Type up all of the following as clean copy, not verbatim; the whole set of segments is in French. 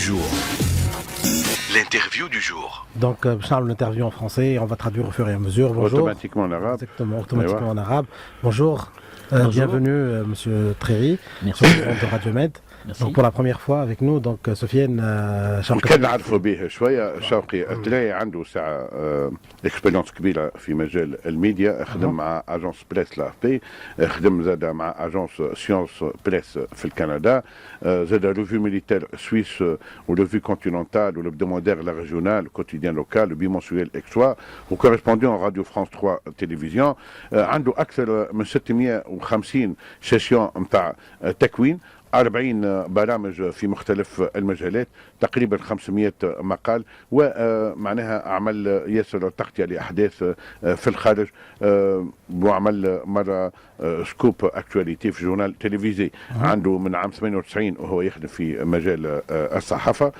jour. L'interview du jour. Donc, Charles, l'interview en français, on va traduire au fur et à mesure. Bonjour. Automatiquement en arabe. Exactement, automatiquement en arabe. Bonjour. Bonjour. Bienvenue, Monsieur Tréry, Merci. sur le compte de Radio Med. Merci. Donc, pour la première fois avec nous, donc Sofiane وكان نعرفوا به شويه شوقي التلاي عنده ساعه اكسبيريونس كبيره في مجال الميديا خدم مع اجونس بريس لا بي خدم زاد مع اجونس سيونس بريس في الكندا زاد ريفيو ميليتير سويس وريفيو كونتيننتال والهبدومودير لا ريجيونال كوتيديان لوكال وبيمونسيويل اكسوا وكوريسبوندون راديو فرانس 3 تلفزيون عنده اكثر من 650 سيسيون نتاع تكوين 40 برامج في مختلف المجالات تقريبا 500 مقال ومعناها عمل ياسر تغطية لأحداث في الخارج وعمل مرة سكوب اكتواليتي في جورنال تلفزيوني عنده من عام 98 وهو يخدم في مجال الصحافة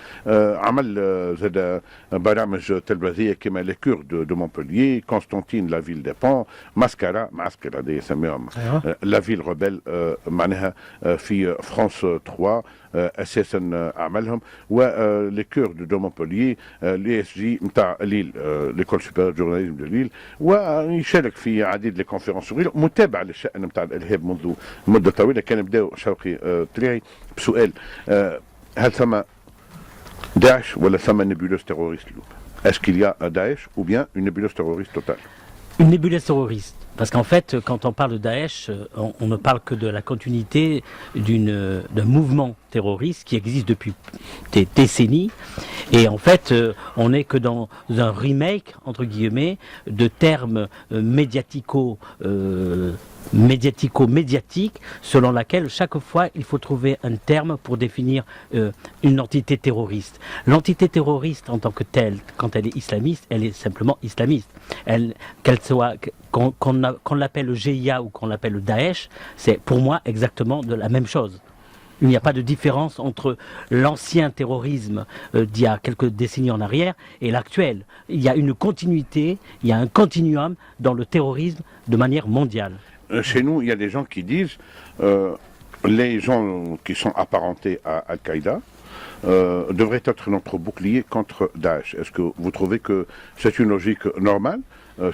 عمل زاد برامج تلفزيونية كما ليكور دو مونبوليي كونستانتين لا فيل دي بون ماسكارا معسكر هذا يسميهم لا فيل ريبيل معناها في فرانس 3 اساسا اعمالهم ولي كور دو مونبوليي لي اس جي نتاع ليل ليكول سوبيريور جورناليزم دو ليل ويشارك في عديد لي كونفيرونس صغيره متابع للشان نتاع الارهاب منذ مده طويله. كان بداو شوقي تريعي بسؤال هل ثم داعش ولا ثم نيبولوس تيروريست اليوم؟ Est-ce qu'il y a Daesh ou bien une nébuleuse terroriste totale? Une nébuleuse terroriste. Parce qu'en fait, quand on parle de Daesh, on ne parle que de la continuité d'un mouvement terroriste qui existe depuis des décennies. Et en fait, on n'est que dans un remake, entre guillemets, de termes médiatico-médiatiques, selon laquelle chaque fois il faut trouver un terme pour définir une entité terroriste. L'entité terroriste en tant que telle, quand elle est islamiste, elle est simplement islamiste. Qu'on l'appelle le GIA ou qu'on l'appelle le Daesh, c'est pour moi exactement de la même chose. Il n'y a pas de différence entre l'ancien terrorisme d'il y a quelques décennies en arrière et l'actuel. Il y a une continuité, il y a un continuum dans le terrorisme de manière mondiale. Chez nous, il y a des gens qui disent les gens qui sont apparentés à Al-Qaïda devraient être notre bouclier contre Daesh. Est-ce que vous trouvez que c'est une logique normale,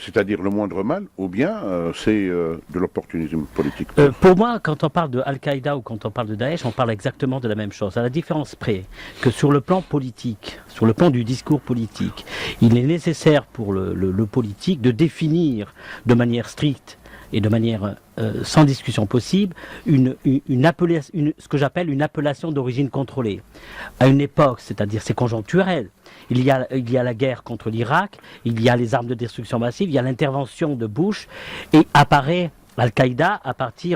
c'est-à-dire le moindre mal, ou bien c'est de l'opportunisme politique? Pour moi, quand on parle de Al-Qaïda ou quand on parle de Daesh, on parle exactement de la même chose. À la différence près que sur le plan politique, sur le plan du discours politique, il est nécessaire pour le politique de définir de manière stricte et de manière sans discussion possible, ce que j'appelle une appellation d'origine contrôlée. À une époque, c'est-à-dire c'est conjoncturel, il y a la guerre contre l'Irak, il y a les armes de destruction massive, il y a l'intervention de Bush, et apparaît Al-Qaïda à partir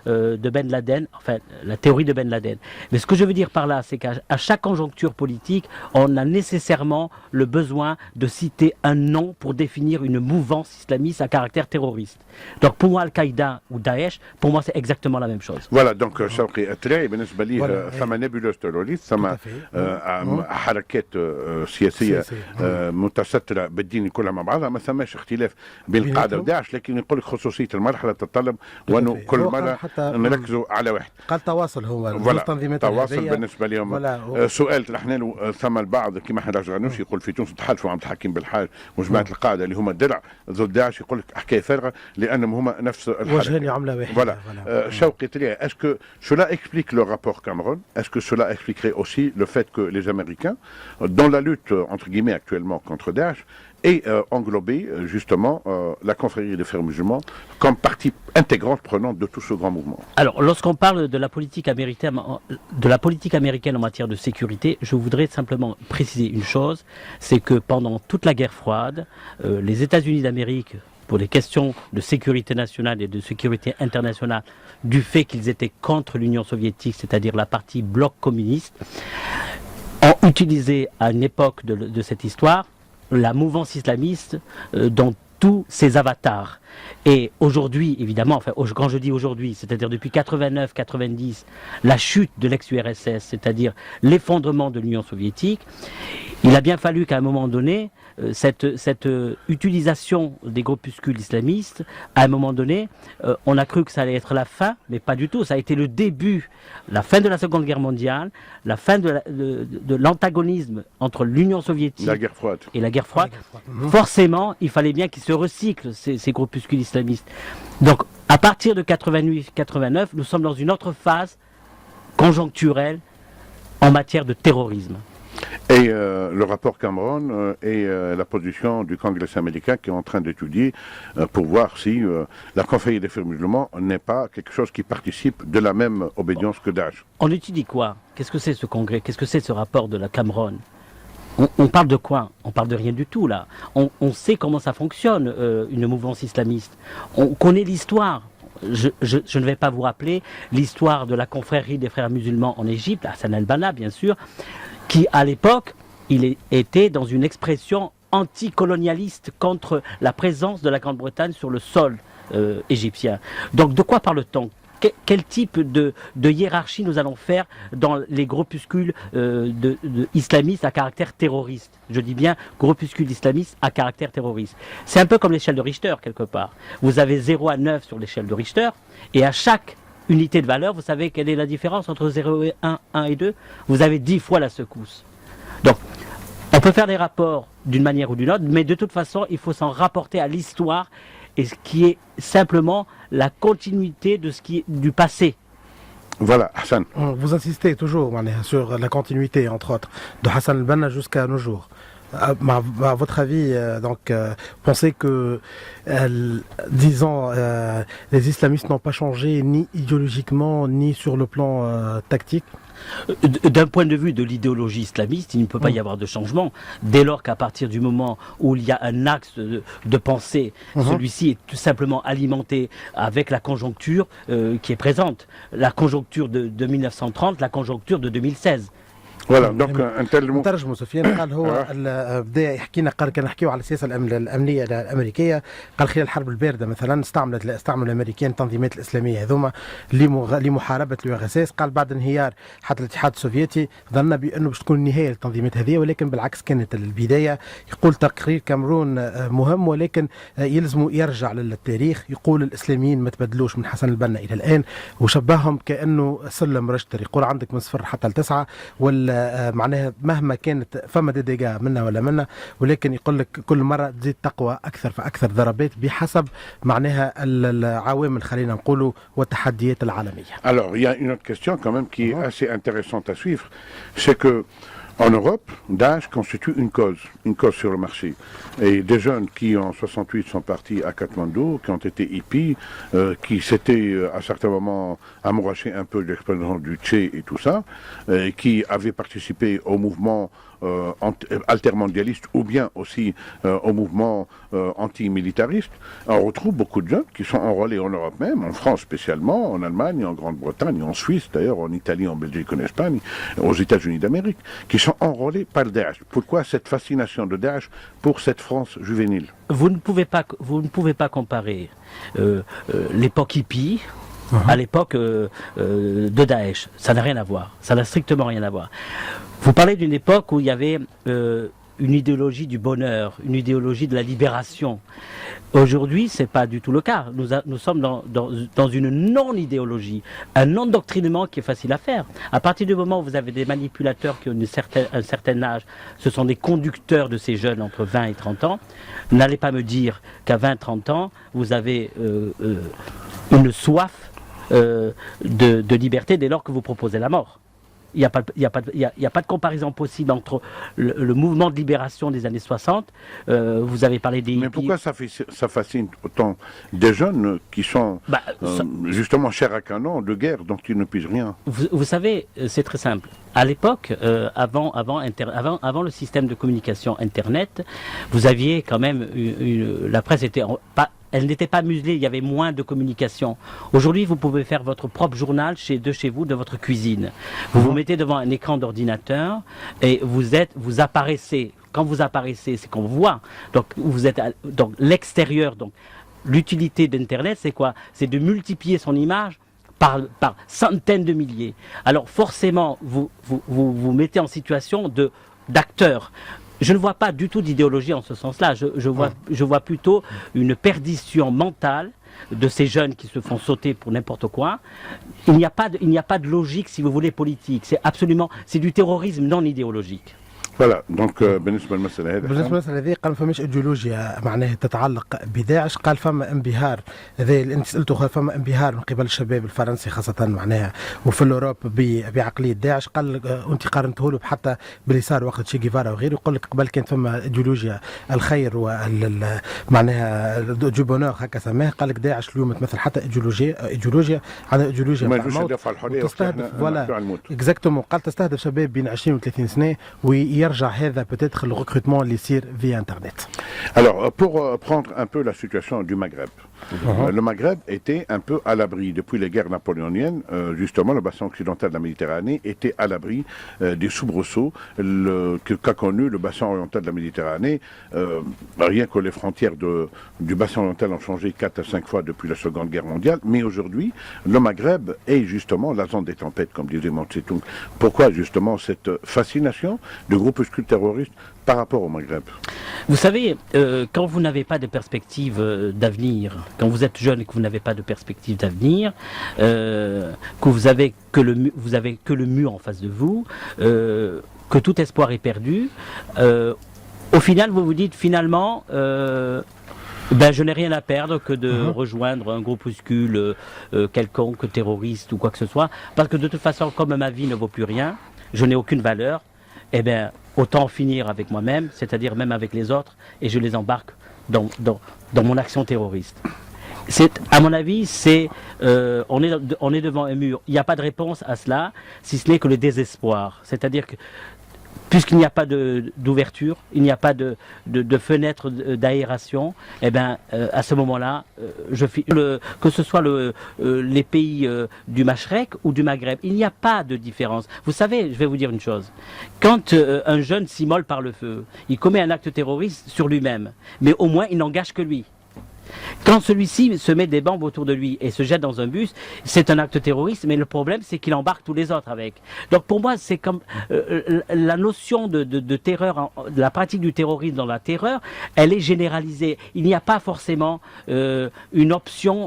de Ben Laden, enfin la théorie de Ben Laden. Mais ce que je veux dire par là, c'est qu'à chaque conjoncture politique, on a nécessairement le besoin de citer un nom pour définir une mouvance islamiste à caractère terroriste. Donc pour moi, Al-Qaïda ou Daesh, pour moi c'est exactement la même chose. Voilà, donc شوقي التلاعي بالنسبة لي ثم نيبولوس تيروريست ثم حركات سياسية متسترة بالدين كلها مع بعضها ما ثماش اختلاف بين القاعدة وداعش لكن يقول لك خصوصية المرحلة تتطلب وانه كل مرة نركزوا على واحد. قال تواصل هو تواصل بالنسبة لهم. سؤال طرحنا له ثم البعض كما احنا رجعنوش يقول في تونس تحالفوا عبد الحكيم بالحاج وجماعة القاعدة اللي هما درع ضد داعش يقول لك حكاية فارغة لأنهم هما نفس الحركة. وجهين عملة واحدة. شوقي تريعي, est-ce que cela explique le rapport Cameron? Est-ce que cela expliquerait aussi le fait que les Américains, dans la lutte entre guillemets actuellement contre Daesh, aient englobé justement la confrérie des frères musulmans comme partie intégrante prenante de tout ce grand mouvement? Alors, lorsqu'on parle de la politique américaine en matière de sécurité, je voudrais simplement préciser une chose, c'est que pendant toute la guerre froide, les États-Unis d'Amérique, pour des questions de sécurité nationale et de sécurité internationale, du fait qu'ils étaient contre l'Union soviétique, c'est-à-dire la partie bloc communiste, ont utilisé à une époque de cette histoire la mouvance islamiste dans tous ses avatars. Et aujourd'hui, évidemment, enfin, quand je dis aujourd'hui, c'est-à-dire depuis 89-90, la chute de l'ex-URSS, c'est-à-dire l'effondrement de l'Union soviétique, Il a bien fallu qu'à un moment donné, cette utilisation des groupuscules islamistes, à un moment donné, on a cru que ça allait être la fin, mais pas du tout. Ça a été le début, la fin de la Seconde Guerre mondiale, la fin de l'antagonisme entre l'Union soviétique La guerre froide. et la guerre froide. Forcément, il fallait bien qu'ils se recyclent, ces groupuscules islamistes. Donc, à partir de 88-89, nous sommes dans une autre phase conjoncturelle en matière de terrorisme. Et le rapport Cameron et la position du Congrès américain qui est en train d'étudier pour voir si la confrérie des frères musulmans n'est pas quelque chose qui participe de la même obédience que Daesh. On étudie quoi? Qu'est-ce que c'est ce congrès? Qu'est-ce que c'est ce rapport de la Cameron? On parle de quoi? On parle de rien du tout là. On sait comment ça fonctionne, une mouvance islamiste. On connaît l'histoire. Je ne vais pas vous rappeler l'histoire de la confrérie des frères musulmans en Égypte, Hassan al-Banna bien sûr, qui à l'époque, il était dans une expression anticolonialiste contre la présence de la Grande-Bretagne sur le sol égyptien. Donc de quoi parle-t-on? Quel type de hiérarchie nous allons faire dans les groupuscules islamistes à caractère terroriste? Je dis bien groupuscules islamistes à caractère terroriste. C'est un peu comme l'échelle de Richter quelque part. Vous avez 0 à 9 sur l'échelle de Richter et à chaque unité de valeur, vous savez quelle est la différence entre 0 et 1, 1 et 2? Vous avez 10 fois la secousse. Donc, on peut faire des rapports d'une manière ou d'une autre, mais de toute façon, il faut s'en rapporter à l'histoire et ce qui est simplement la continuité de ce qui est du passé. Voilà, Hassan. Vous insistez toujours sur la continuité, entre autres, de Hassan al-Banna jusqu'à nos jours. À votre avis, pensez que, disons, les islamistes n'ont pas changé ni idéologiquement, ni sur le plan tactique? D'un point de vue de l'idéologie islamiste, il ne peut pas y avoir de changement, dès lors qu'à partir du moment où il y a un axe de pensée, celui-ci est tout simplement alimenté avec la conjoncture qui est présente, la conjoncture de 1930, la conjoncture de 2016. Voilà, donc un tel mot. ترجمه سفيان قال هو بدا يحكي لنا قال كان نحكيو على السياسه الامنيه الامريكيه قال خلال الحرب البارده مثلا استعملوا الامريكان التنظيمات الاسلاميه هذوما لمحاربه اليو اس اس. قال بعد انهيار حتى الاتحاد السوفيتي ظننا بانه باش تكون النهايه للتنظيمات هذه ولكن بالعكس كانت البدايه. يقول تقرير كامرون مهم ولكن يلزم يرجع للتاريخ. يقول الاسلاميين ما تبدلوش من حسن البنا الى الان وشبههم كانه سلم رشتر. يقول عندك من صفر حتى ل9 ولا معناها مهما كانت فما ديجا منا ولا منا ولكن يقول لك كل مره تزيد تقوى اكثر فاكثر ضربات بحسب معناها العوامل خلينا نقولوا والتحديات العالميه. Alors il y a une autre question quand même qui est assez intéressante à suivre, c'est que en Europe, Daesh constitue une cause sur le marché. Et des jeunes qui en 68 sont partis à Katmandou, qui ont été hippies, qui s'étaient à certains moments amourachés un peu de l'expérience du Tché et tout ça, qui avaient participé au mouvement altermondialiste ou bien aussi au mouvement antimilitariste. On retrouve beaucoup de jeunes qui sont enrôlés en Europe même, en France spécialement, en Allemagne, en Grande-Bretagne, en Suisse d'ailleurs, en Italie, en Belgique, en Espagne, aux États-Unis d'Amérique, qui sont enrôlés par le Daesh. Pourquoi cette fascination de Daesh pour cette France juvénile? Vous ne pouvez pas comparer l'époque hippie à l'époque de Daesh. Ça n'a rien à voir. Ça n'a strictement rien à voir. Vous parlez d'une époque où il y avait une idéologie du bonheur, une idéologie de la libération. Aujourd'hui, c'est pas du tout le cas. Nous sommes dans une non-idéologie, un non-doctrinement qui est facile à faire. À partir du moment où vous avez des manipulateurs qui ont un certain âge, ce sont des conducteurs de ces jeunes entre 20 et 30 ans. N'allez pas me dire qu'à 20-30 ans, vous avez une soif de liberté dès lors que vous proposez la mort. Il n'y a pas de comparaison possible entre le mouvement de libération des années 60, vous avez parlé des hippies. Mais pourquoi ça fascine autant des jeunes qui sont justement chers à canon de guerre, dont ils ne puissent rien? Vous savez, c'est très simple. À l'époque, avant le système de communication Internet, vous aviez quand même la presse était elle n'était pas muselée, il y avait moins de communication. Aujourd'hui, vous pouvez faire votre propre journal de chez vous, de votre cuisine. Vous vous mettez devant un écran d'ordinateur et vous apparaissez. Quand vous apparaissez, c'est qu'on vous voit. Donc, vous êtes donc l'extérieur. Donc, l'utilité d'Internet, c'est quoi? C'est de multiplier son image par centaines de milliers. Alors, forcément, vous mettez en situation de d'acteurs. Je ne vois pas du tout d'idéologie en ce sens-là. Je vois plutôt une perdition mentale de ces jeunes qui se font sauter pour n'importe quoi. Il n'y a pas de logique, si vous voulez, politique. C'est du terrorisme non idéologique. فوالا دونك بالنسبه للمساله هذه بالنسبه للمساله هذه قال ما فماش ايديولوجيا معناها تتعلق بداعش، قال فما انبهار، هذا اللي انت سالته، قال فما انبهار من قبل الشباب الفرنسي خاصه معناها وفي الاوروب بعقليه داعش. قال انت قارنته له حتى باللي صار وقت شي جيفارا وغيره، يقول لك قبل كانت فما ايديولوجيا الخير معناها دو بونور هكا سماه. قال لك داعش اليوم تمثل حتى ايديولوجيا عندها ايديولوجيا ما يجوش يدافع الحريه وتستهدف فوالا اكزاكتومون. قال تستهدف شباب بين 20 و 30 سنه ويرجع هذا peut-être le recrutement اللي يصير via internet. Alors pour prendre un peu la situation du Maghreb. Le Maghreb était un peu à l'abri depuis les guerres napoléoniennes. Justement, le bassin occidental de la Méditerranée était à l'abri des soubresauts qu'a connu le bassin oriental de la Méditerranée. Rien que les frontières du bassin oriental ont changé 4 à 5 fois depuis la Seconde Guerre mondiale. Mais aujourd'hui, le Maghreb est justement la zone des tempêtes, comme disait Mao Tse-tung. Pourquoi justement cette fascination de groupuscules terroristes par rapport au Maghreb? Vous savez, quand vous n'avez pas de perspective d'avenir, quand vous êtes jeune et que vous n'avez pas de perspective d'avenir, que vous avez que le mur en face de vous, que tout espoir est perdu, au final vous vous dites finalement je n'ai rien à perdre que de rejoindre un groupuscule quelconque, terroriste ou quoi que ce soit, parce que de toute façon, comme ma vie ne vaut plus rien, je n'ai aucune valeur, eh bien autant finir avec moi-même, c'est-à-dire même avec les autres, et je les embarque dans mon action terroriste. À mon avis, on est devant un mur. Il n'y a pas de réponse à cela, si ce n'est que le désespoir. C'est-à-dire que puisqu'il n'y a pas d'ouverture, il n'y a pas de fenêtre d'aération, eh bien, à ce moment-là, que ce soit les pays du Machrek ou du Maghreb, il n'y a pas de différence. Vous savez, je vais vous dire une chose. Quand un jeune s'immole par le feu, il commet un acte terroriste sur lui-même, mais au moins il n'engage que lui. Quand celui-ci se met des bombes autour de lui et se jette dans un bus, c'est un acte terroriste, mais le problème c'est qu'il embarque tous les autres avec. Donc pour moi c'est comme la notion de terreur, de la pratique du terrorisme dans la terreur, elle est généralisée. Il n'y a pas forcément une option,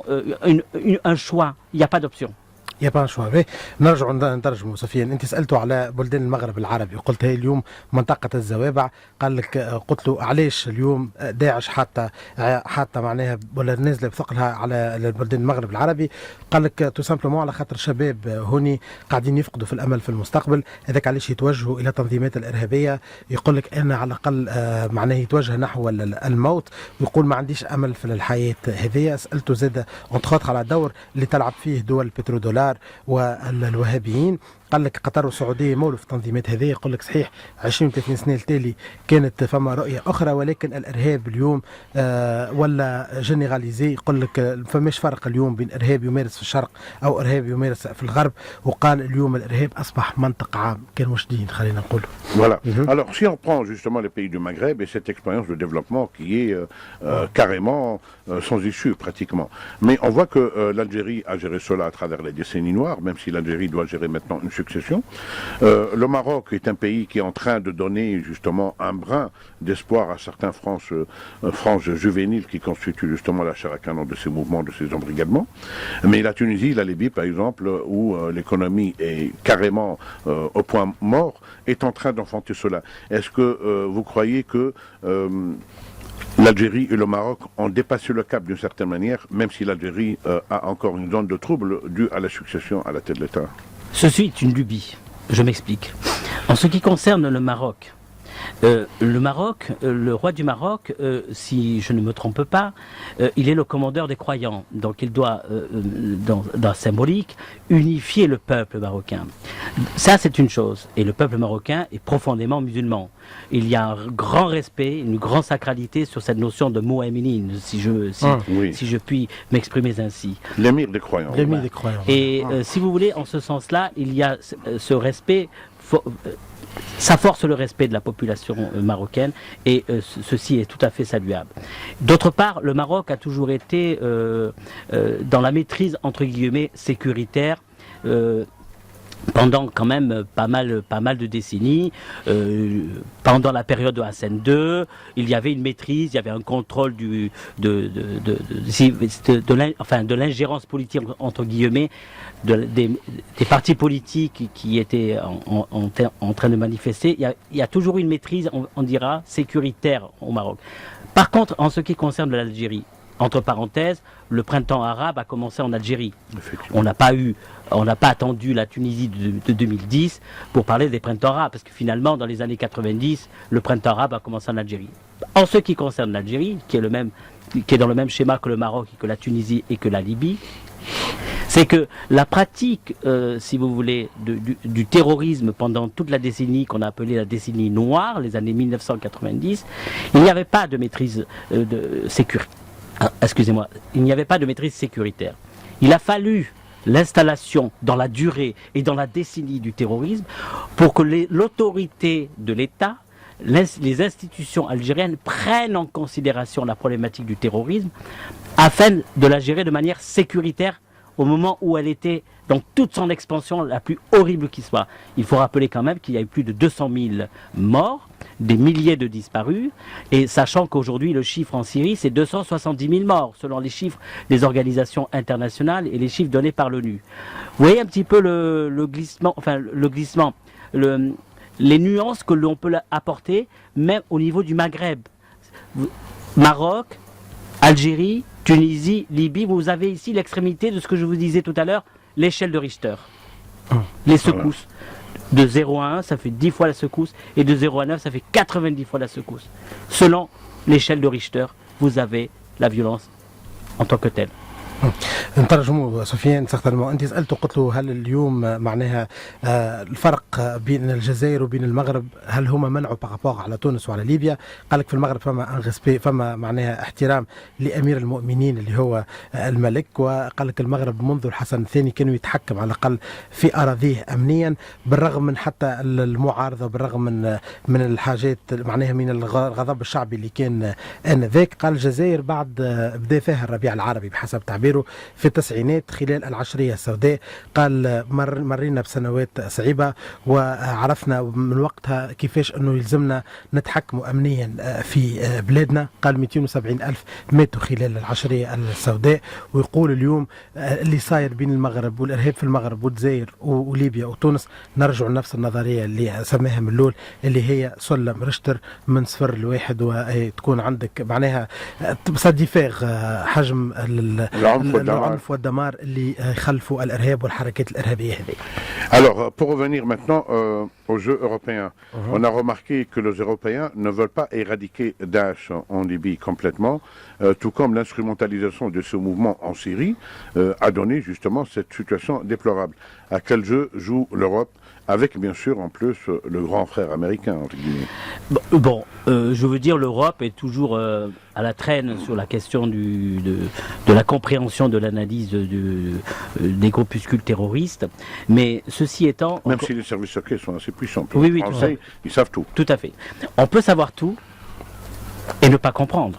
un choix, il n'y a pas d'option. يا با شوا باهي نرجعوا نترجموا. سفيان انت سالته على بلدان المغرب العربي وقلت هي اليوم منطقه الزوابع، قال لك قلت له علاش اليوم داعش حتى معناها ولا نازله بثقلها على البلدان المغرب العربي؟ قال لك تو سامبلومون على خاطر شباب هوني قاعدين يفقدوا في الامل في المستقبل، هذاك علاش يتوجهوا الى تنظيمات الارهابيه. يقول لك انا على الاقل معناه يتوجه نحو الموت، ويقول ما عنديش امل في الحياه هذه. سالته زاد اونتخوت على دور اللي تلعب فيه دول البترودولار والوهابيين. قال لك قطر والسعوديه مولوا في التنظيمات هذه. يقول لك صحيح 20 30 سنه التالي كانت فما رؤيه اخرى، ولكن الارهاب اليوم ولا جينيراليزي. يقول لك فماش فرق اليوم بين ارهاب يمارس في الشرق او ارهاب يمارس في الغرب، وقال اليوم الارهاب اصبح منطق عام. كانوا شديد خلينا نقول. Voilà. Alors si on prend justement les pays du Maghreb et cette expérience de développement qui est carrément sans issue pratiquement, mais on voit que l'Algérie a géré cela à travers les décennies noires, même si l'Algérie doit gérer maintenant une succession. Le Maroc est un pays qui est en train de donner justement un brin d'espoir à certains franges juvéniles qui constituent justement la chair à canon de ces mouvements, de ces embrigadements. Mais la Tunisie, la Libye par exemple, où l'économie est carrément au point mort, est en train d'enfanter cela. Est-ce que vous croyez que l'Algérie et le Maroc ont dépassé le cap d'une certaine manière, même si l'Algérie a encore une zone de trouble due à la succession à la tête de l'État? Ceci est une lubie. Je m'explique. En ce qui concerne le Maroc, le roi du Maroc, si je ne me trompe pas, il est le commandeur des croyants. Donc il doit, dans la symbolique, unifier le peuple marocain. Ça c'est une chose. Et le peuple marocain est profondément musulman. Il y a un grand respect, une grande sacralité sur cette notion de Mohaménine, si je puis m'exprimer ainsi. L'émir des croyants. L'émir des croyants. Et si vous voulez, en ce sens-là, il y a ce respect. Ça force le respect de la population marocaine et ceci est tout à fait saluable. D'autre part, le Maroc a toujours été dans la maîtrise entre guillemets sécuritaire pendant quand même pas mal de décennies, pendant la période de Hassan II, il y avait une maîtrise, il y avait un contrôle de l'ingérence politique entre guillemets des partis politiques qui étaient en train de manifester. Il y a toujours une maîtrise, on dira, sécuritaire au Maroc. Par contre, en ce qui concerne l'Algérie, entre parenthèses, le printemps arabe a commencé en Algérie. On n'a pas attendu la Tunisie de 2010 pour parler des printemps arabes, parce que finalement, dans les années 90, le printemps arabe a commencé en Algérie. En ce qui concerne l'Algérie, qui est dans le même schéma que le Maroc, et que la Tunisie et que la Libye, c'est que la pratique, si vous voulez, du terrorisme pendant toute la décennie qu'on a appelée la décennie noire, les années 1990, il n'y avait pas de maîtrise il n'y avait pas de maîtrise sécuritaire. Il a fallu l'installation dans la durée et dans la décennie du terrorisme pour que l'autorité de l'État, les institutions algériennes prennent en considération la problématique du terrorisme afin de la gérer de manière sécuritaire au moment où elle était dans toute son expansion la plus horrible qui soit. Il faut rappeler quand même qu'il y a eu plus de 200 000 morts, des milliers de disparus, et sachant qu'aujourd'hui le chiffre en Syrie c'est 270 000 morts, selon les chiffres des organisations internationales et les chiffres donnés par l'ONU. Vous voyez un petit peu le glissement, les nuances que l'on peut apporter, même au niveau du Maghreb. Maroc, Algérie, Tunisie, Libye, vous avez ici l'extrémité de ce que je vous disais tout à l'heure, l'échelle de Richter. Les secousses. De 0 à 1, ça fait 10 fois la secousse, et de 0 à 9, ça fait 90 fois la secousse. Selon l'échelle de Richter, vous avez la violence en tant que telle. نترجموا سفيان سختلمو انت سالته قلت له هل اليوم معناها الفرق بين الجزائر وبين المغرب هل هما منعوا بارابور على تونس وعلى ليبيا؟ قال لك في المغرب فما ان ريسبي فما معناها احترام لامير المؤمنين اللي هو الملك، وقال لك المغرب منذ الحسن الثاني كانوا يتحكم على الاقل في اراضيه امنيا بالرغم من حتى المعارضه، بالرغم من الحاجات معناها من الغضب الشعبي اللي كان انذاك. قال الجزائر بعد بدا فيها الربيع العربي بحسب تعبيره في التسعينات خلال العشرية السوداء، قال مرينا بسنوات صعيبة وعرفنا من وقتها كيفاش أنه يلزمنا نتحكموا أمنيا في بلادنا. قال 270 ألف ماتوا خلال العشرية السوداء، ويقول اليوم اللي صاير بين المغرب والإرهاب في المغرب والجزائر وليبيا وتونس نرجع لنفس النظرية اللي سماها من الأول اللي هي سلم رشتر من 0 ل1، وتكون عندك معناها صديفاغ حجم العنف والدمار اللي خلفوا الإرهاب والحركات الإرهابية هذه. Alors, pour revenir maintenant aux Jeux européens, on a remarqué que les Européens ne veulent pas éradiquer Daesh en Libye complètement, tout comme l'instrumentalisation de ce mouvement en Syrie a donné justement cette situation déplorable. À quel jeu joue l'Europe avec bien sûr en plus le grand frère américain entre guillemets? Bon, je veux dire l'Europe est toujours à la traîne sur la question de la compréhension de l'analyse des groupuscules terroristes, mais ceci étant... Même si les services secrets sont assez puissants, oui, les Français, ils savent tout. Tout à fait. On peut savoir tout et ne pas comprendre.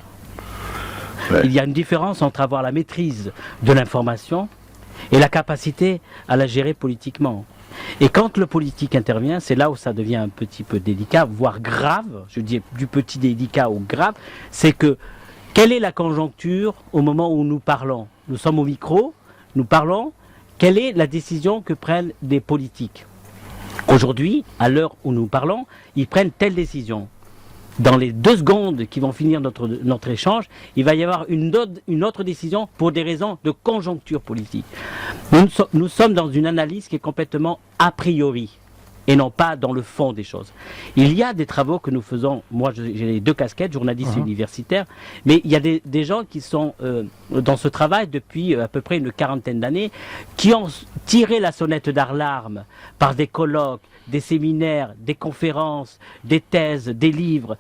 Ouais. Il y a une différence entre avoir la maîtrise de l'information et la capacité à la gérer politiquement. Et quand le politique intervient, c'est là où ça devient un petit peu délicat, voire grave, je dis du petit délicat au grave, c'est que quelle est la conjoncture au moment où nous parlons? Nous sommes au micro, nous parlons, quelle est la décision que prennent des politiques? Aujourd'hui, à l'heure où nous parlons, ils prennent telle décision. Dans les 2 secondes qui vont finir notre échange, il va y avoir une autre décision pour des raisons de conjoncture politique. Nous sommes dans une analyse qui est complètement a priori et non pas dans le fond des choses. Il y a des travaux que nous faisons, moi j'ai les 2 casquettes, journaliste et universitaire, mais il y a des gens qui sont dans ce travail depuis à peu près une 40aine d'années, qui ont tiré la sonnette d'alarme par des colloques, des séminaires, des conférences, des thèses, des livres.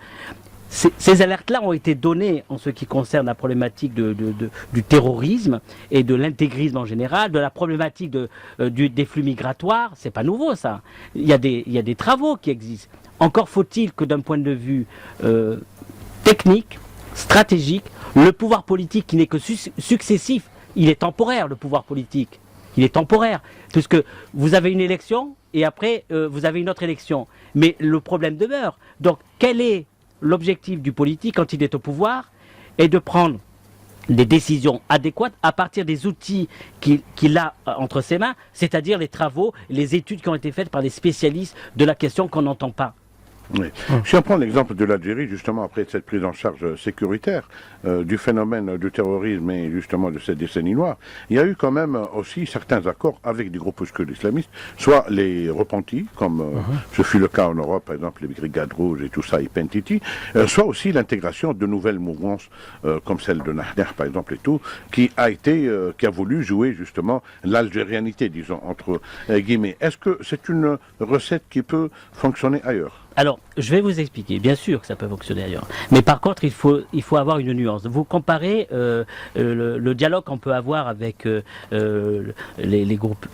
Ces alertes-là ont été données en ce qui concerne la problématique du terrorisme et de l'intégrisme en général, de la problématique des flux migratoires. C'est pas nouveau ça. Il y a des travaux qui existent. Encore faut-il que d'un point de vue technique, stratégique, le pouvoir politique qui n'est que successif, il est temporaire le pouvoir politique. il est temporaire. Puisque vous avez une élection et après vous avez une autre élection. Mais le problème demeure. Donc quel est l'objectif du politique quand il est au pouvoir? Et de prendre des décisions adéquates à partir des outils qu'il a entre ses mains, c'est-à-dire les travaux, les études qui ont été faites par des spécialistes de la question qu'on n'entend pas. Oui. Si on prend l'exemple de l'Algérie, justement, après cette prise en charge sécuritaire du phénomène du terrorisme et justement de cette décennie noire, il y a eu quand même aussi certains accords avec des groupuscules islamistes, soit les repentis, comme ce fut le cas en Europe, par exemple les Brigades Rouges et tout ça, et Pentiti, soit aussi l'intégration de nouvelles mouvances, comme celle de Nahner, par exemple, et tout, qui a voulu jouer justement l'algérianité, disons, entre guillemets. Est-ce que c'est une recette qui peut fonctionner ailleurs? Alors, je vais vous expliquer. Bien sûr que ça peut fonctionner ailleurs. Mais par contre, il faut avoir une nuance. Vous comparez le dialogue qu'on peut avoir avec les groupes,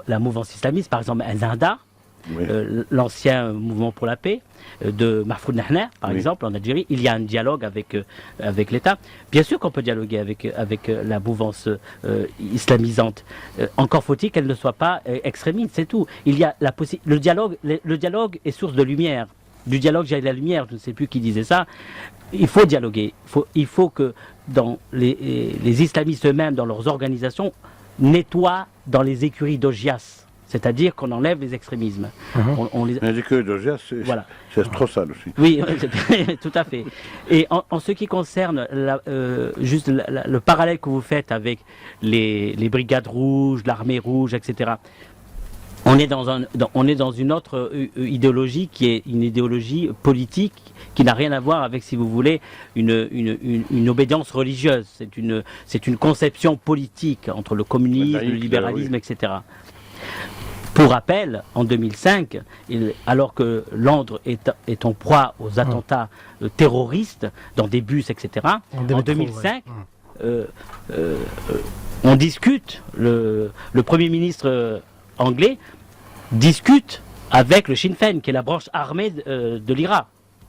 la mouvance islamiste, par exemple Al-Nahda, oui. L'ancien mouvement pour la paix de Mahfoud Nahner, par exemple, en Algérie. Il y a un dialogue avec l'État. Bien sûr qu'on peut dialoguer avec la mouvance islamisante. Encore faut-il qu'elle ne soit pas extrémiste, c'est tout. Il y a le dialogue est source de lumière. Du dialogue, j'ai la lumière, je ne sais plus qui disait ça. Il faut dialoguer. Il faut que dans les islamistes eux-mêmes, dans leurs organisations, nettoient dans les écuries d'Ogias. C'est-à-dire qu'on enlève les extrémismes. Les écuries d'Ogias, c'est trop sale aussi. Oui, tout à fait. Et en ce qui concerne juste le parallèle que vous faites avec les brigades rouges, l'armée rouge, etc., on est dans une autre idéologie qui est une idéologie politique qui n'a rien à voir avec, si vous voulez, une obédience religieuse. C'est une conception politique entre le communisme, le libéralisme, etc. Pour rappel, en 2005, alors que Londres est en proie aux attentats terroristes dans des bus, etc., en 2005, on discute, le Premier ministre anglais discute avec le Sinn Féin, qui est la branche armée de l'IRA.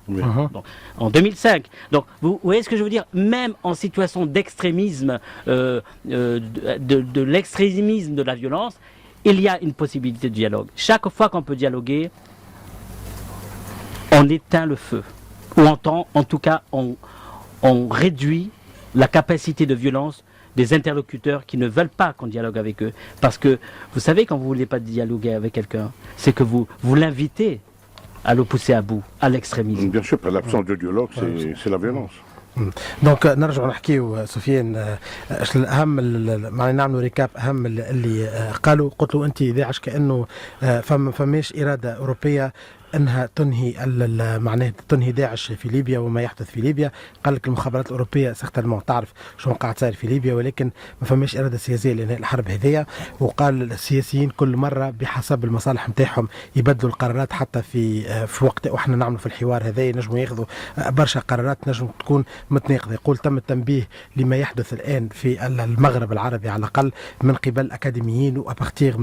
Oui. Donc, en 2005. Donc, vous voyez ce que je veux dire? Même en situation d'extrémisme, de l'extrémisme de la violence, il y a une possibilité de dialogue. Chaque fois qu'on peut dialoguer, on éteint le feu. Ou en tout cas, on réduit la capacité de violence des interlocuteurs qui ne veulent pas qu'on dialogue avec eux. Parce que, vous savez, quand vous ne voulez pas dialoguer avec quelqu'un, c'est que vous l'invitez à le pousser à bout, à l'extrémisme. Bien sûr, par l'absence de dialogue, c'est la violence. دونك نرجع نحكيو سفيان الاهم معناها نعملوا ريكاب اهم اللي قالوا. قلت له انت داعش كانه فماش اراده اوروبيه انها تنهي معناه تنهي داعش في ليبيا وما يحدث في ليبيا. قال لك المخابرات الاوروبيه سيغتالمون تعرف شنو قاعد صاير في ليبيا، ولكن ما فماش اراده سياسيه لانهاء الحرب هذيا. وقال السياسيين كل مره بحسب المصالح نتاعهم يبدلوا القرارات، حتى في وقت واحنا نعملوا في الحوار هذا ينجموا ياخذوا برشا قرارات نجم تكون متناقضه. يقول تم التنبيه لما يحدث الان في المغرب العربي على الاقل من قبل اكاديميين وابختيغ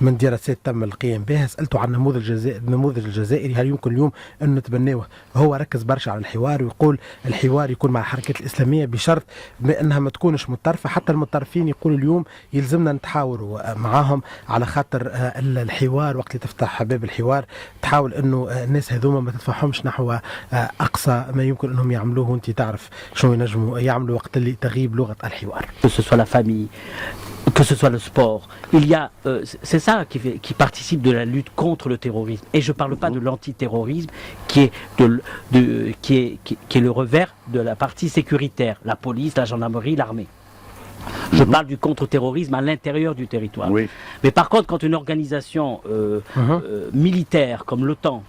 من دراسات تم القيام بها. سالته عن النموذج الجزائري هل يمكن اليوم أن نتبناه؟ هو ركز برشا على الحوار ويقول الحوار يكون مع الحركات الإسلامية بشرط بأنها ما تكونش متطرفة. حتى المتطرفين يقول اليوم يلزمنا نتحاوروا معاهم على خاطر الحوار وقت اللي تفتح باب الحوار تحاول أنه الناس هذوما ما تدفعهمش نحو أقصى ما يمكن أنهم يعملوه. وانت تعرف شنو ينجموا يعملوا وقت اللي تغيب لغة الحوار. Que ce soit la famille, que ce soit le sport, il y a, c'est ça qui participe de la lutte contre le terrorisme. Et je ne parle pas de l'antiterrorisme qui est le revers de la partie sécuritaire, la police, la gendarmerie, l'armée. Je parle du contre-terrorisme à l'intérieur du territoire. Oui. Mais par contre, quand une organisation militaire comme l'OTAN,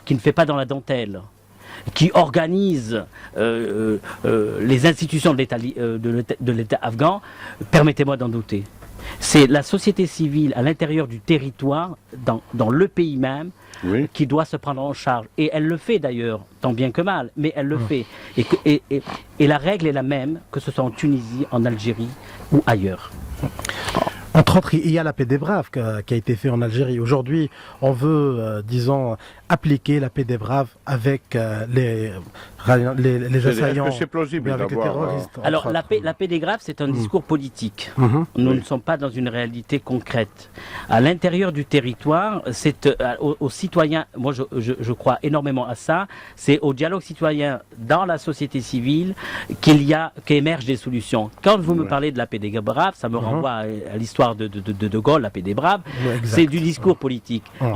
qui ne fait pas dans la dentelle, qui organise les institutions de l'État afghan, permettez-moi d'en douter. C'est la société civile à l'intérieur du territoire, dans le pays même, qui doit se prendre en charge. Et elle le fait d'ailleurs, tant bien que mal, mais elle le fait. Et la règle est la même, que ce soit en Tunisie, en Algérie ou ailleurs. Entre autres, il y a la paix des braves qui a été fait en Algérie. Aujourd'hui, on veut, disons, appliquer la paix des braves avec les assaillants, Est-ce que c'est plausible avec les d'avoir, terroristes. Alors, entre autres. la paix des graves, c'est un discours politique. Mhm. Nous Oui. ne sommes pas dans une réalité concrète. À l'intérieur du territoire, c'est aux citoyens, moi je crois énormément à ça, c'est au dialogue citoyen dans la société civile qu'émergent des solutions. Quand vous me Ouais. parlez de la paix des braves, ça me renvoie à l'histoire de Gaulle, la paix des braves, Ouais, exact. c'est du discours politique. Ouais.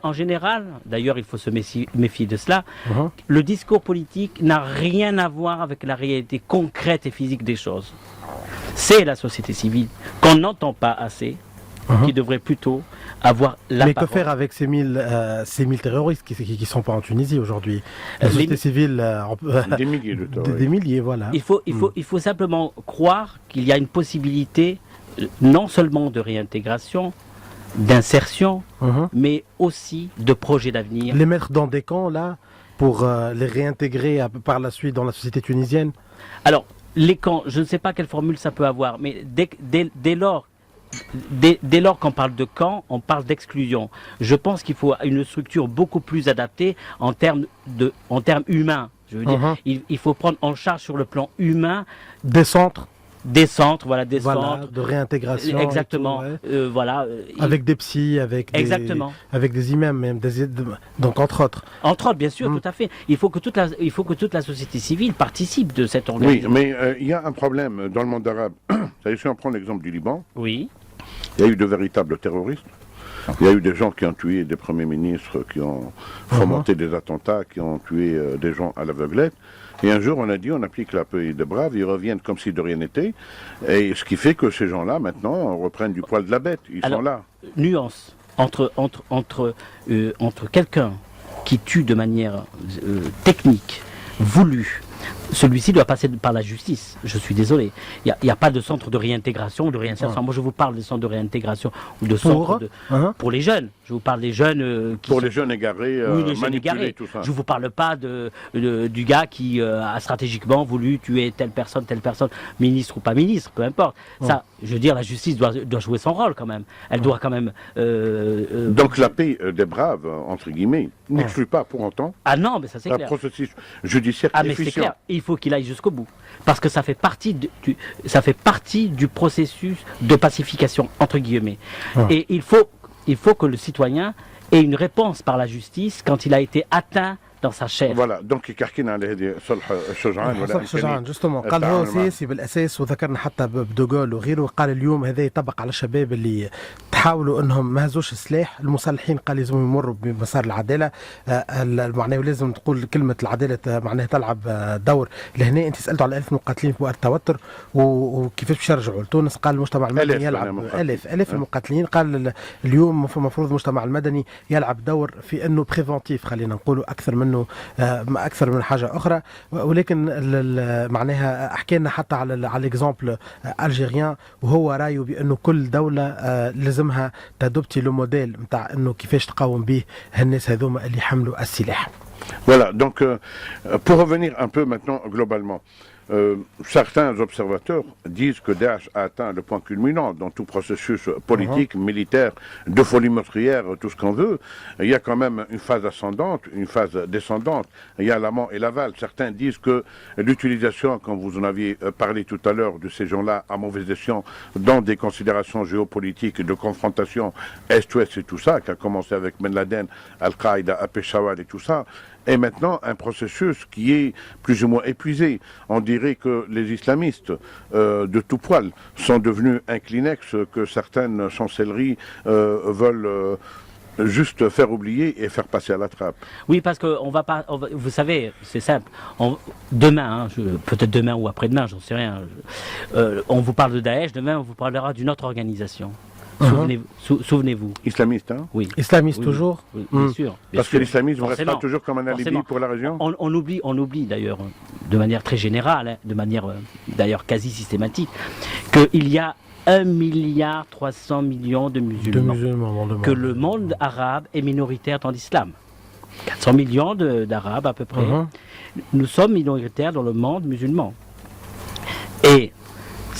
En général, d'ailleurs il faut se méfier de cela, Mhm. le discours politique n'a rien à voir avec la réalité concrète et physique des choses. C'est la société civile qu'on n'entend pas assez, qui devrait plutôt avoir la Mais que parole. faire avec ces 1000 terroristes qui sont pas en Tunisie aujourd'hui? La Les- société civile, des milliers de temps. des milliers, voilà. Il faut simplement croire qu'il y a une possibilité non seulement de réintégration, d'insertion, Mhm. mais aussi de projet d'avenir. Les mettre dans des camps, là, pour les réintégrer par la suite dans la société tunisienne. Alors, les camps, je ne sais pas quelle formule ça peut avoir, mais dès lors qu'on parle de camp, on parle d'exclusion. Je pense qu'il faut une structure beaucoup plus adaptée en termes humains. Je veux dire, il faut prendre en charge sur le plan humain Des centres, des centres, voilà, des voilà, centres. de réintégration. et Exactement. tout, ouais. Voilà. Avec des psys, avec Exactement. avec des imams même, donc entre autres. Entre autres, bien sûr, tout à fait. Il faut que toute la société civile participe de cette Oui, organisation. mais il y a un problème dans le monde arabe. Si on prend l'exemple du Liban, Oui. il y a eu de véritables terroristes. Il y a eu des gens qui ont tué des premiers ministres, qui ont fomenté des attentats, qui ont tué des gens à l'aveuglette. Et un jour, on a dit, on applique la paix des braves, ils reviennent comme si de rien n'était. Et ce qui fait que ces gens-là, maintenant, reprennent du poil de la bête. Ils Alors, sont là. Nuance entre quelqu'un qui tue de manière technique, voulue. Celui-ci doit passer par la justice. Je suis désolé. Il n'y a pas de centre de réintégration ou de réinsertion. Moi, je vous parle des centres de réintégration ou de centres pour les jeunes. Je vous parle des jeunes qui Pour sont- les jeunes égarés, Oui, les jeunes manipulés, égarés. tout ça. Je ne vous parle pas du gars qui a stratégiquement voulu tuer telle personne, ministre ou pas ministre, peu importe. Ça, je veux dire, la justice doit jouer son rôle quand même. Elle doit quand même... Donc la paix des braves, entre guillemets, n'exclut pas pour autant Ah non, mais ça c'est un clair. processus judiciaire Ah mais c'est efficient. clair, il faut qu'il aille jusqu'au bout. Parce que ça fait partie du processus de pacification, entre guillemets. Et il faut que le citoyen ait une réponse par la justice quand il a été atteint dans sa chair. فوالا دونك كحكينا على هذه صلح شجعان ولا صلح شجعان جوستومون قال التعامل هو معه. سياسي بالاساس، وذكرنا حتى بدوغول وغيره. قال اليوم هذا يطبق على الشباب اللي تحاولوا انهم ما هزوش السلاح. المسلحين قال لازم يمروا بمسار العداله. معناه لازم تقول كلمه العداله معناها تلعب دور. لهنا انت سالته على 1000 مقاتلين في وقت التوتر وكيفاش باش يرجعوا لتونس. قال المجتمع المدني يلعب الاف المقاتلين. قال اليوم المفروض المجتمع المدني يلعب دور في انه بريفونتيف، خلينا نقولوا اكثر من حاجه اخرى. ولكن معناها حكينا حتى على الاكزامبل الجيريان، وهو رايه بانه كل دوله لازمها تادوبتي لو موديل نتاع انه كيفاش تقاوم به الناس هذوما اللي يحملوا السلاح. Voilà, donc pour revenir un peu maintenant globalement, certains observateurs disent que Daesh a atteint le point culminant dans tout processus politique, militaire, de folie meurtrière, tout ce qu'on veut. Il y a quand même une phase ascendante, une phase descendante. Il y a l'amont et l'aval. Certains disent que l'utilisation, comme vous en aviez parlé tout à l'heure, de ces gens-là à mauvaise escient dans des considérations géopolitiques de confrontation Est-Ouest et tout ça, qui a commencé avec Ben Laden, Al-Qaïda, à Peshawar et tout ça, est maintenant un processus qui est plus ou moins épuisé. On dirait que les islamistes de tout poil sont devenus un Kleenex que certaines chancelleries veulent juste faire oublier et faire passer à la trappe. Oui, parce que vous savez, c'est simple. Demain, peut-être demain ou après-demain, j'en sais rien. On vous parle de Daesh, demain on vous parlera d'une autre organisation. Souvenez-vous. Islamiste, hein? Oui. Islamiste Oui, toujours. oui, bien sûr. Bien Parce que sûr. l'islamisme reste Forcément. pas toujours comme un alibi Forcément. pour la région. On oublie d'ailleurs, de manière très générale, hein, de manière d'ailleurs quasi systématique, qu'il y a 1,3 milliard de musulmans. dans le monde. Que le monde arabe est minoritaire dans l'islam. 400 millions d'Arabes à peu près. Nous sommes minoritaires dans le monde musulman. Et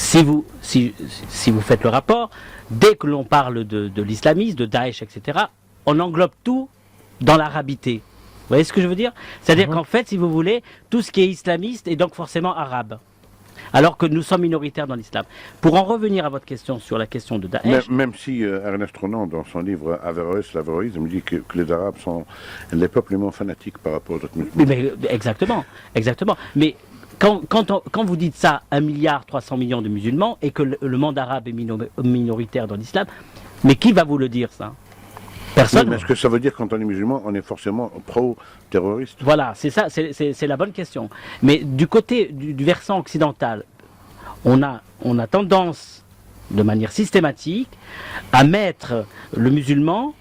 si vous faites le rapport, dès que l'on parle de l'islamisme, de Daesh, etc., on englobe tout dans l'arabité. Vous voyez ce que je veux dire? C'est-à-dire qu'en fait, si vous voulez, tout ce qui est islamiste est donc forcément arabe. Alors que nous sommes minoritaires dans l'islam. Pour en revenir à votre question sur la question de Daesh... Même si Ernest Renan, dans son livre Averroès, l'Averroïsme, dit que les Arabes sont les peuples les moins fanatiques par rapport aux autres musulmans. Mais exactement. Mais quand vous dites ça, 1,3 milliard de musulmans, et que le monde arabe est minoritaire dans l'islam, mais qui va vous le dire, ça? Personne. Mais est-ce que ça veut dire quand on est musulman, on est forcément pro-terroriste? Voilà, c'est ça, c'est la bonne question. Mais du côté du versant occidental, on a tendance, de manière systématique, à mettre le musulman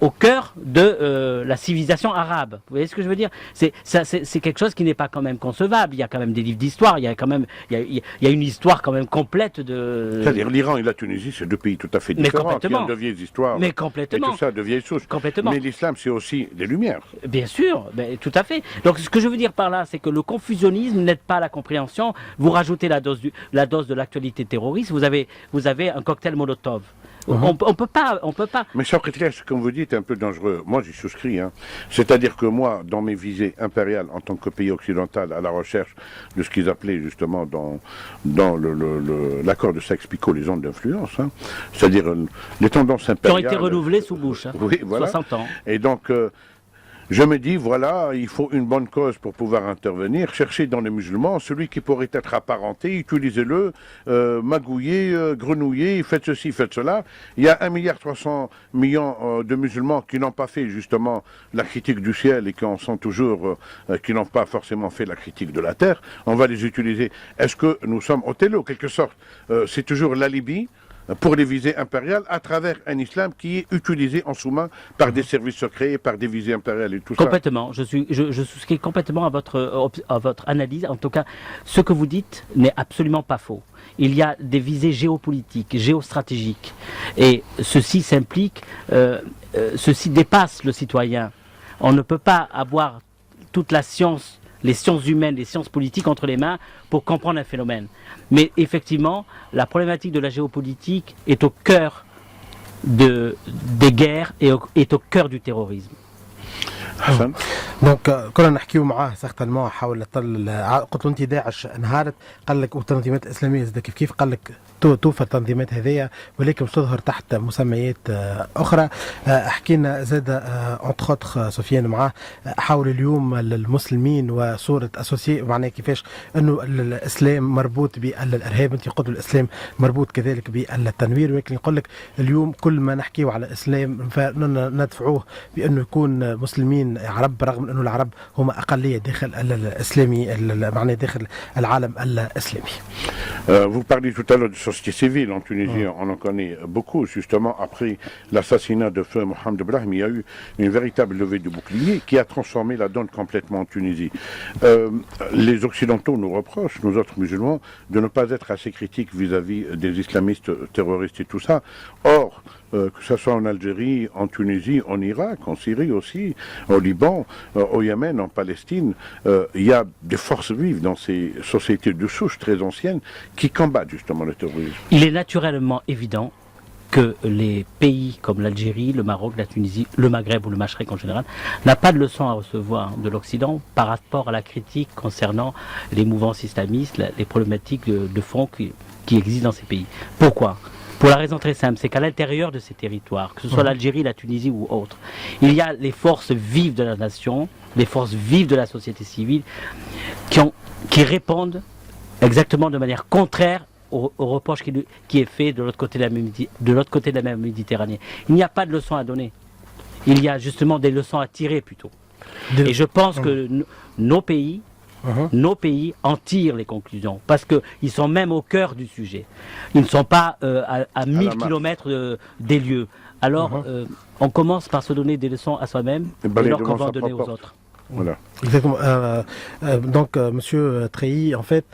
au cœur de la civilisation arabe. Vous voyez ce que je veux dire? C'est quelque chose qui n'est pas quand même concevable. Il y a quand même des livres d'histoire, il y a une histoire quand même complète de... C'est-à-dire l'Iran et la Tunisie, c'est deux pays tout à fait différents, qui ont de vieilles histoires. Mais complètement. Et tout ça, de vieilles souches. Complètement. Mais l'islam, c'est aussi des lumières. Bien sûr, tout à fait. Donc ce que je veux dire par là, c'est que le confusionnisme n'aide pas à la compréhension. Vous rajoutez la dose de l'actualité terroriste, vous avez un cocktail Molotov. On peut pas. Mais ça, ce que vous dites est un peu dangereux. Moi, j'y souscris. C'est-à-dire que moi, dans mes visées impériales, en tant que pays occidental, à la recherche de ce qu'ils appelaient justement dans l'accord de Sykes-Picot, les zones d'influence, c'est-à-dire les tendances impériales... Qui ont été renouvelées sous Bush, oui, voilà. 60 ans. Et donc... je me dis, voilà, il faut une bonne cause pour pouvoir intervenir. Cherchez dans les musulmans celui qui pourrait être apparenté, utilisez-le, magouillez, grenouillez, faites ceci, faites cela. Il y a 1,3 milliard de musulmans qui n'ont pas fait justement la critique du ciel et qui en sont toujours, qui n'ont pas forcément fait la critique de la terre. On va les utiliser. Est-ce que nous sommes Othello, quelque sorte? C'est toujours l'alibi pour les visées impériales à travers un islam qui est utilisé en sous-main par des services secrets, par des visées impériales et tout ça. Complètement. Je souscris complètement à votre analyse. En tout cas, ce que vous dites n'est absolument pas faux. Il y a des visées géopolitiques, géostratégiques. Et ceci s'implique, ceci dépasse le citoyen. On ne peut pas avoir toute la science, les sciences humaines, les sciences politiques entre les mains pour comprendre un phénomène. Mais effectivement, la problématique de la géopolitique est au cœur des guerres et est au cœur du terrorisme. حسن. دونك كنا نحكيو معاه سيغتالمون حول قلت له انت داعش انهارت، قال لك والتنظيمات الاسلاميه زاد كيف قال لك توفى التنظيمات هذيا ولكن تظهر تحت مسميات اخرى. حكينا زاد اونتر اوتر سفيان معاه حول اليوم المسلمين وصوره اسوسي، معناها كيفاش انه الاسلام مربوط بالارهاب. انت قلت الاسلام مربوط كذلك بالتنوير، ولكن يقول لك اليوم كل ما نحكيو على الاسلام فندفعوه بانه يكون مسلمين عرب، رغم انه العرب هم اقليه داخل الاسلامي، معناها داخل العالم الاسلامي. Vous parliez tout à l'heure de société civile en Tunisie, on en connaît beaucoup. Justement, après l'assassinat de feu Mohamed Brahim, il y a eu une véritable levée de bouclier qui a transformé la donne complètement en Tunisie. Les Occidentaux nous reprochent, nous autres musulmans, de ne pas être assez critiques vis-à-vis des islamistes terroristes et tout ça. Or, que ce soit en Algérie, en Tunisie, en Irak, en Syrie aussi, au Liban, au Yémen, en Palestine, il y a des forces vives dans ces sociétés de souche très anciennes qui combattent justement le terrorisme. Il est naturellement évident que les pays comme l'Algérie, le Maroc, la Tunisie, le Maghreb ou le Mashrek en général, n'a pas de leçon à recevoir de l'Occident par rapport à la critique concernant les mouvances islamistes, les problématiques de fond qui existent dans ces pays. Pourquoi ? Pour la raison très simple, c'est qu'à l'intérieur de ces territoires, que ce soit l'Algérie, la Tunisie ou autre, il y a les forces vives de la nation, les forces vives de la société civile, qui répondent exactement de manière contraire au reproche qui est fait de l'autre côté de la mer Méditerranée. Il n'y a pas de leçons à donner. Il y a justement des leçons à tirer plutôt. Et je pense que nos pays en tirent les conclusions, parce qu'ils sont même au cœur du sujet. Ils ne sont pas à 1000 kilomètres des lieux. Alors, on commence par se donner des leçons à soi-même, et alors qu'on va en donner aux autres. Voilà. Exactement. Donc, Monsieur Treilly, en fait,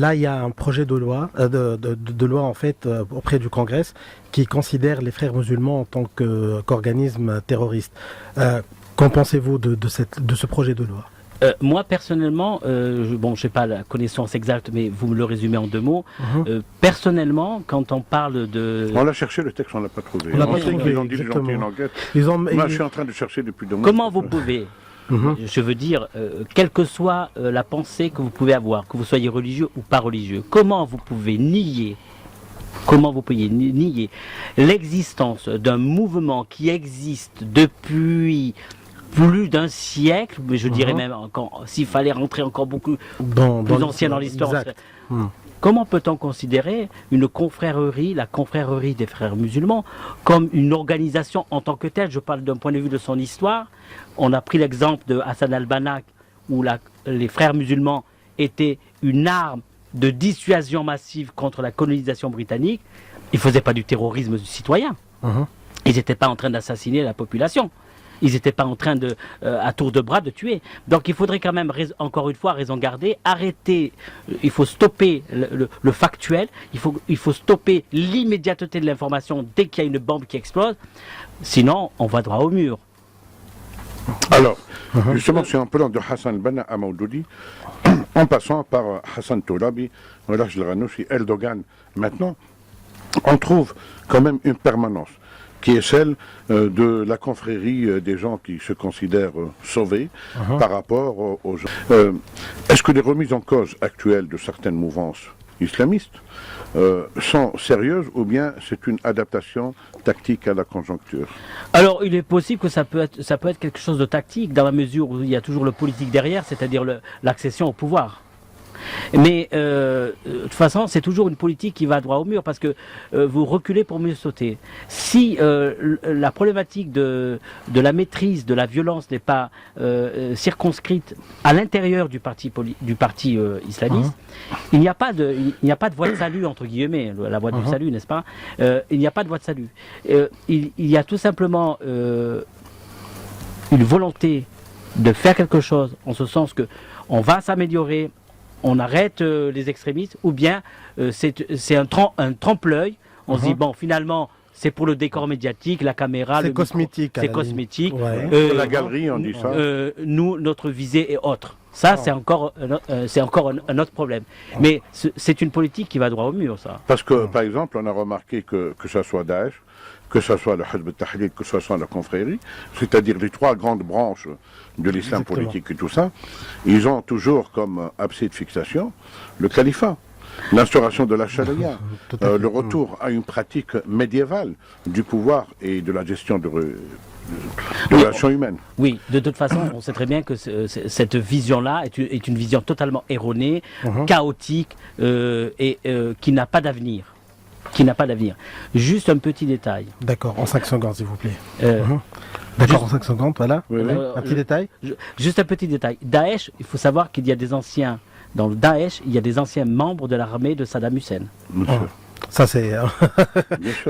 là, il y a un projet de loi, de loi en fait auprès du Congrès qui considère les frères musulmans en tant qu'organisme terroriste. Qu'en pensez-vous de ce projet de loi? Moi, personnellement, je n'ai pas la connaissance exacte, mais vous me le résumez en 2 mots. Personnellement, quand on parle de... On l'a cherché, le texte, on ne l'a pas trouvé. On l'a pas sait trouvé, qu'ils ont dit qu'ils ont fait une exactement. enquête. Moi, je suis en train de chercher depuis 2 mois. Comment vous pouvez, je veux dire, quelle que soit la pensée que vous pouvez avoir, que vous soyez religieux ou pas religieux, comment vous pouvez nier l'existence d'un mouvement qui existe depuis plus d'un siècle, mais je dirais même encore, s'il fallait rentrer encore beaucoup plus ancien dans l'histoire. Comment peut-on considérer une confrérie, la confrérie des frères musulmans, comme une organisation en tant que telle? Je parle d'un point de vue de son histoire. On a pris l'exemple de Hassan al-Banna, où les frères musulmans étaient une arme de dissuasion massive contre la colonisation britannique. Ils ne faisaient pas du terrorisme citoyen. Ils n'étaient pas en train d'assassiner la population. Ils n'étaient pas en train de, à tour de bras, de tuer. Donc il faudrait quand même, encore une fois, raison garder, arrêter, il faut stopper le factuel, il faut stopper l'immédiateté de l'information dès qu'il y a une bombe qui explose, sinon on va droit au mur. Alors, justement, c'est un plan de Hassan al-Banna à Maudoudi, en passant par Hassan Toulabi, Raj al-Ghanouchi, Erdogan. Maintenant, on trouve quand même une permanence qui est celle de la confrérie des gens qui se considèrent sauvés par rapport aux gens. Est-ce que les remises en cause actuelles de certaines mouvances islamistes sont sérieuses ou bien c'est une adaptation tactique à la conjoncture? Alors il est possible que ça peut être quelque chose de tactique dans la mesure où il y a toujours le politique derrière, c'est-à-dire l'accession au pouvoir. Mais de toute façon, c'est toujours une politique qui va droit au mur parce que vous reculez pour mieux sauter. Si la problématique de la maîtrise de la violence n'est pas circonscrite à l'intérieur du parti islamiste, il n'y a pas de voie de salut entre guillemets, la voie du salut, n'est-ce pas? Il n'y a pas de voie de salut. Il y a tout simplement une volonté de faire quelque chose en ce sens que on va s'améliorer. On arrête les extrémistes, ou bien c'est un trompe-l'œil. On se dit, bon, finalement, c'est pour le décor médiatique, la caméra, c'est cosmétique. C'est cosmétique. La galerie, on dit ça. Nous, notre visée est autre. Ça, c'est encore un autre problème. Mais c'est une politique qui va droit au mur, ça. Parce que, par exemple, on a remarqué que ce soit Daesh, que ce soit le Hizb ut-Tahrir, que ce soit la confrérie, c'est-à-dire les 3 grandes branches de l'islam politique et tout ça, ils ont toujours comme abcès de fixation le califat, l'instauration de la charia, le retour à une pratique médiévale du pouvoir et de la gestion de relations humaines. Oui, de toute façon, on sait très bien que cette vision-là est une vision totalement erronée, chaotique et qui n'a pas d'avenir. Juste un petit détail. D'accord, en 5 secondes, s'il vous plaît. D'accord, en 5 secondes, voilà. Oui. Un petit détail. Juste un petit détail. Daesh, il faut savoir qu'il y a des anciens, dans le Daesh, il y a des anciens membres de l'armée de Saddam Hussein. Ça, c'est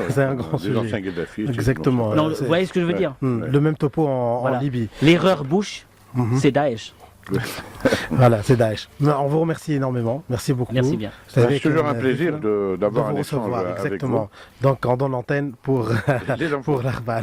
c'est un grand sujet. Anciens Gaddafi, exactement. Non, vous voyez ce que je veux dire? Le même topo en Libye. L'erreur Bush, c'est Daesh. Voilà, c'est Daesh. On vous remercie énormément. Merci beaucoup. Merci bien. C'est toujours un plaisir d'avoir un échange avec vous. Exactement. Donc, on donne l'antenne pour l'Arba.